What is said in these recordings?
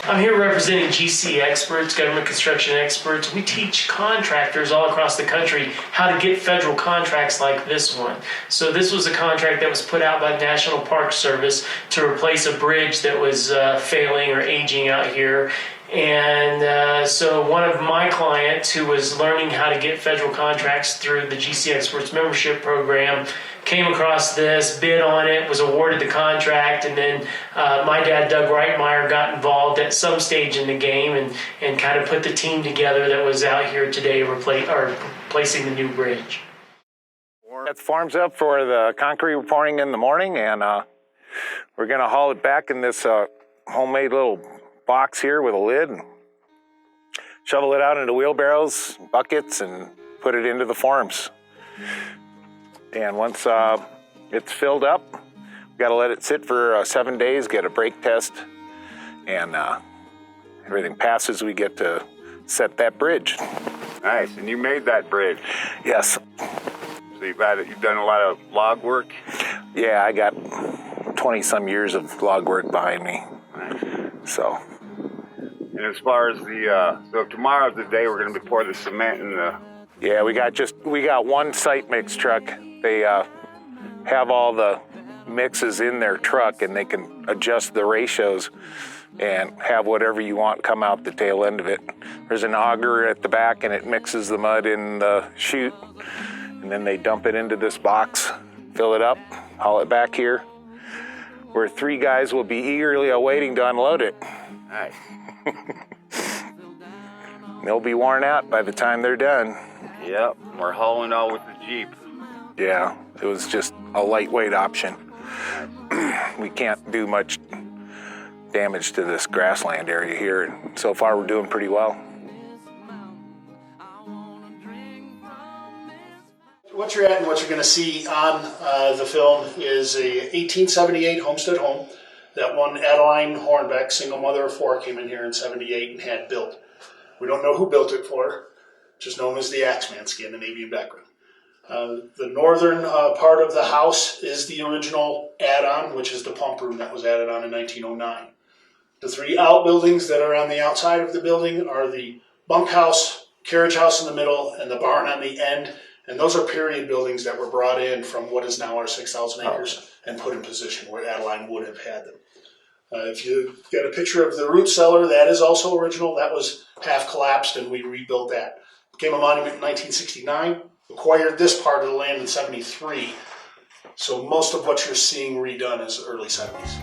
I'm here representing GC experts, government construction experts. We teach contractors all across the country how to get federal contracts like this one. So this was a contract that was put out by the National Park Service to replace a bridge that was failing or aging out here. And so one of my clients who was learning how to get federal contracts through the GC Experts membership program came across this, bid on it, was awarded the contract, and then my dad, Doug Reitmeyer, got involved at some stage in the game and kind of put the team together that was out here today replacing the new bridge. Got the farms up for the concrete we're pouring in the morning, and we're going to haul it back in this homemade little box here with a lid and shovel it out into wheelbarrows, buckets, and put it into the farms. And once it's filled up, we've got to let it sit for 7 days, get a brake test, and everything passes, we get to set that bridge. Nice, and you made that bridge. Yes. So you've done a lot of log work? Yeah, I got 20 some years of log work behind me. Nice. So. And as far as so tomorrow's the day we're going to be pouring the cement in the... Yeah, we got one site mix truck. They have all the mixes in their truck, and they can adjust the ratios and have whatever you want come out the tail end of it. There's an auger at the back, and it mixes the mud in the chute, and then they dump it into this box, fill it up, haul it back here, where 3 guys will be eagerly awaiting to unload it. Nice. They'll be worn out by the time they're done. Yep, we're hauling all with the Jeep. Yeah, it was just a lightweight option. We can't do much damage to this grassland area here, and so far we're doing pretty well. What you're at and what you're going to see on the film is a 1878 homestead home that one Adaline Hornbek, single mother of 4, came in here in 78 and had built. We don't know who built it for her, just known as the Axeman, Scandinavian background. The northern part of the house is the original add-on, which is the pump room that was added on in 1909. The 3 outbuildings that are on the outside of the building are the bunkhouse, carriage house in the middle, and the barn on the end. And those are period buildings that were brought in from what is now our 6,000 acres and put in position where Adaline would have had them. If you get a picture of the root cellar, that is also original. That was half collapsed, and we rebuilt that. Became a monument in 1969. Acquired this part of the land in 73. So most of what you're seeing redone is early 70s.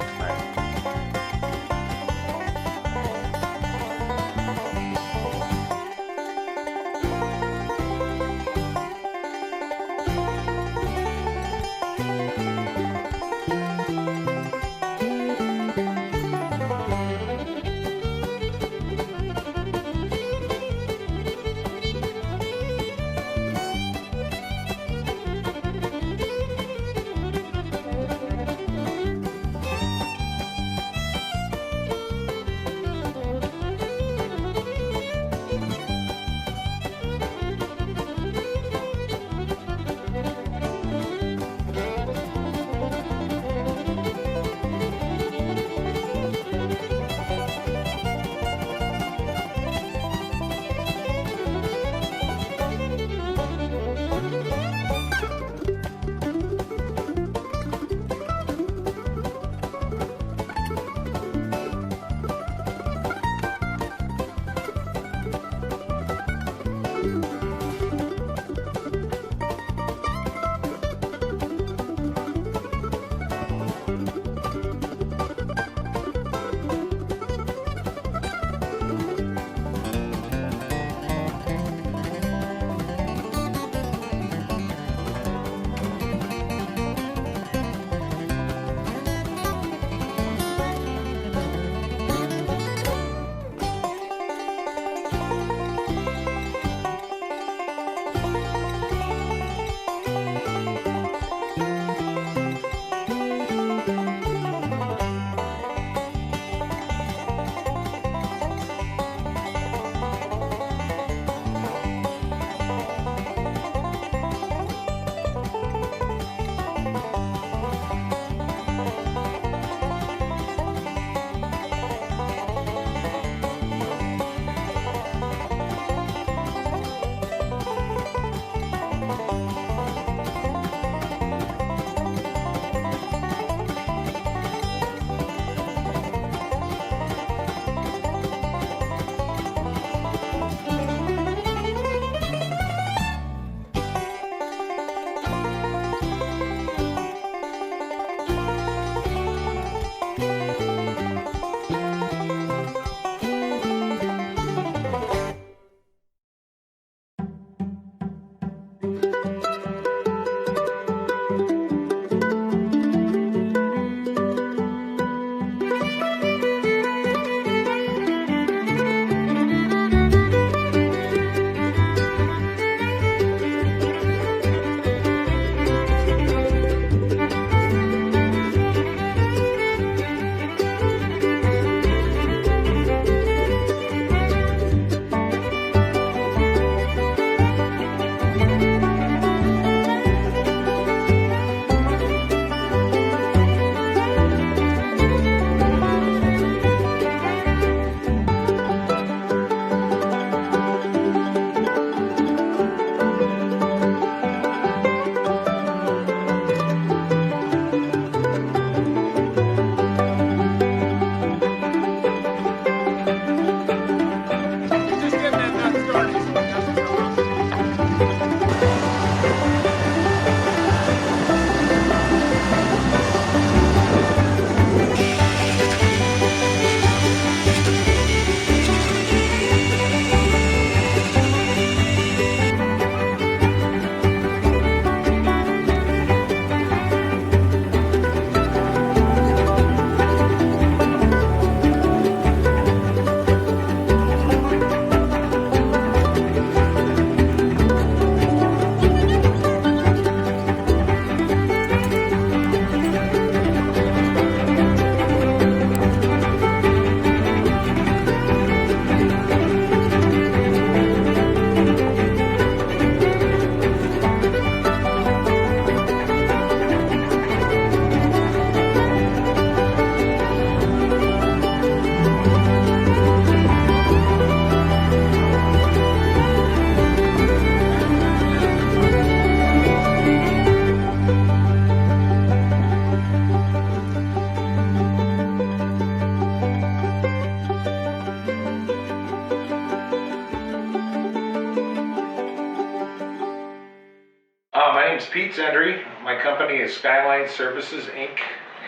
is Pete Zendry. My company is Skyline Services, Inc.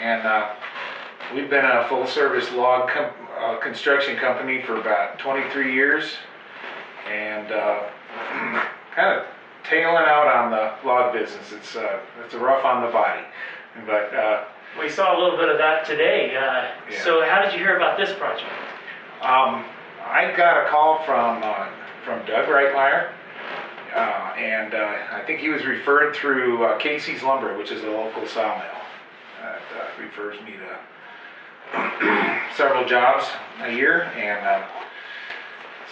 And we've been a full-service log construction company for about 23 years. And kind of tailing out on the log business. It's rough on the body. But we saw a little bit of that today. So how did you hear about this project? I got a call from Doug Reitmeyer. And I think he was referred through Casey's Lumber, which is a local sawmill. That refers me to several jobs a year, and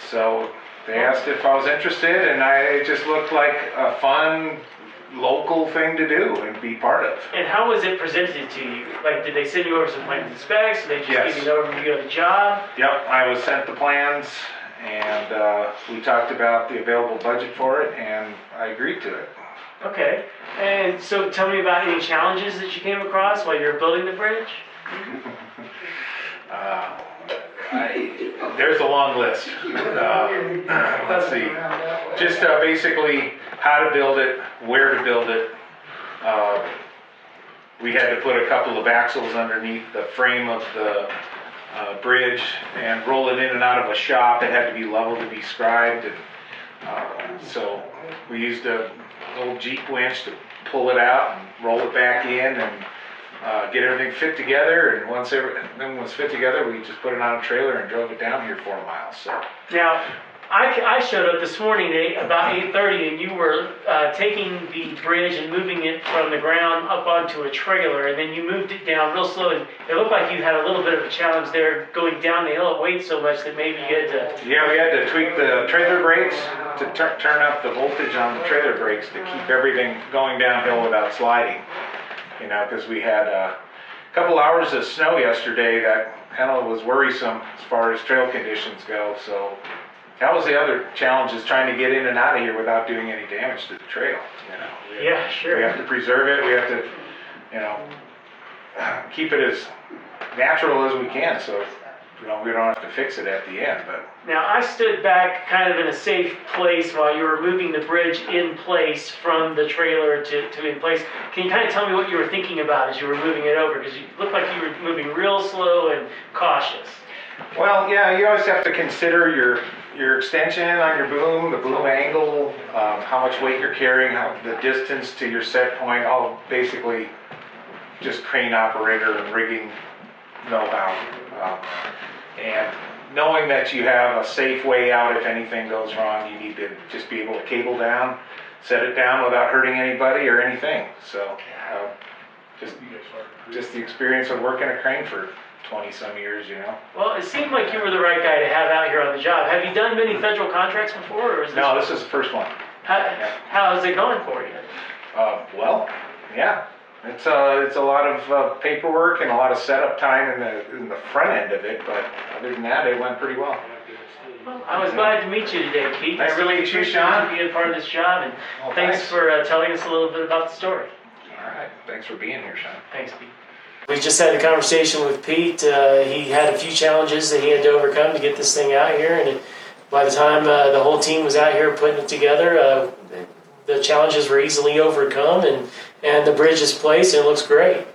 so they asked if I was interested, and it just looked like a fun local thing to do and be part of. And how was it presented to you? Like, did they send you over some plans and specs? Did they just Yes. give you an overview of the job? Yep, I was sent the plans, and we talked about the available budget for it, and I agreed to it. Okay. And so tell me about any challenges that you came across while you were building the bridge? There's a long list. Let's see. Just basically how to build it, where to build it. We had to put a couple of axles underneath the frame of the bridge and roll it in and out of a shop. It had to be level to be scribed. And, so we used an old Jeep winch to pull it out and roll it back in and get everything fit together. And once everything was fit together, we just put it on a trailer and drove it down here 4 miles. So now, I showed up this morning at about 8:30, and you were taking the bridge and moving it from the ground up onto a trailer, and then you moved it down real slow, and it looked like you had a little bit of a challenge there going down the hill. It weighed so much that maybe you had to... Yeah, we had to tweak the trailer brakes to turn up the voltage on the trailer brakes to keep everything going downhill without sliding. You know, because we had a couple hours of snow yesterday that kind of was worrisome as far as trail conditions go. So that was the other challenge, is trying to get in and out of here without doing any damage to the trail. You know, Yeah, sure. We have to preserve it. We have to, you know, keep it as natural as we can. So, you know, we don't have to fix it at the end. But Now, I stood back kind of in a safe place while you were moving the bridge in place from the trailer to in place. Can you kind of tell me what you were thinking about as you were moving it over? Because you looked like you were moving real slow and cautious. well, yeah, you always have to consider your extension on your boom, the boom angle, how much weight you're carrying, the distance to your set point, all basically just crane operator and rigging know-how. And knowing that you have a safe way out if anything goes wrong, you need to just be able to cable down, set it down without hurting anybody or anything. So just the experience of working a crane for 20-some years, you know. Well, it seemed like you were the right guy to have out here on the job. Have you done many federal contracts before, or is this... No, this is the first one. How's it going for you? Well, yeah. It's a lot of paperwork and a lot of setup time in the front end of it, but other than that, it went pretty well. Well, I was glad to meet you today, Keith. Nice I really to meet you, appreciate Sean. you being part of this job, and Well, thanks thanks. for telling us a little bit about the story. All right. Thanks for being here, Sean. Thanks, Pete. We just had a conversation with Pete. He had a few challenges that he had to overcome to get this thing out here, and by the time the whole team was out here putting it together, the challenges were easily overcome, and the bridge is placed, and it looks great.